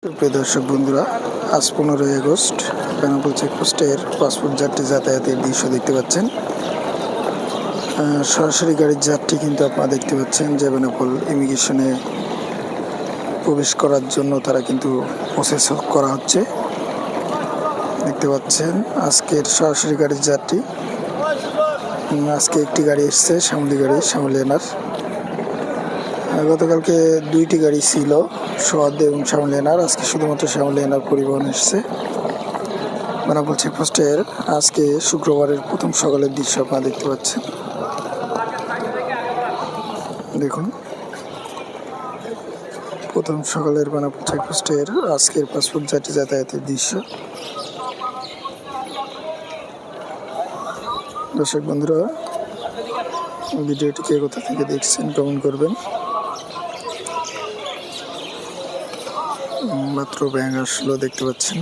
প্রিয় দর্শক বন্ধুরা, আজ 15ই আগস্ট বেনাপোল চেকপোস্টের পাসপোর্ট যাত্রী যাতায়াতের দৃশ্য দেখতে পাচ্ছেন। সরাসরি গাড়ির যাত্রী কিন্তু আপনারা দেখতে পাচ্ছেন যে বেনাপোল ইমিগ্রেশনে প্রবেশ করার জন্য তারা কিন্তু প্রসেস করা হচ্ছে। দেখতে পাচ্ছেন আজকের সরাসরি গাড়ির যাত্রী। আজকে একটি গাড়ি এসছে, শ্যামলী গাড়ি, শ্যামলী এনার। গতকালকে দুইটি গাড়ি ছিল, সোয়াদ এবং শ্যামলী এনার। আজকে শুধুমাত্র শ্যামলী এনার পরিবহন এসছে বেনাপোল চেকপোস্টের। আজকে শুক্রবারের প্রথম সকালের দৃশ্য আপনারা দেখতে পাচ্ছেন। দেখুন, প্রথম সকালের বেনাপোল চেকপোস্টের আজকের পাসপোর্ট যাত্রী যাতায়াতের দৃশ্য। দর্শক বন্ধুরা, ভিডিওটি কে কোথা থেকে দেখছেন কমেন্ট করবেন। মাত্র ব্যাঙ আসলো, দেখতে পাচ্ছেন।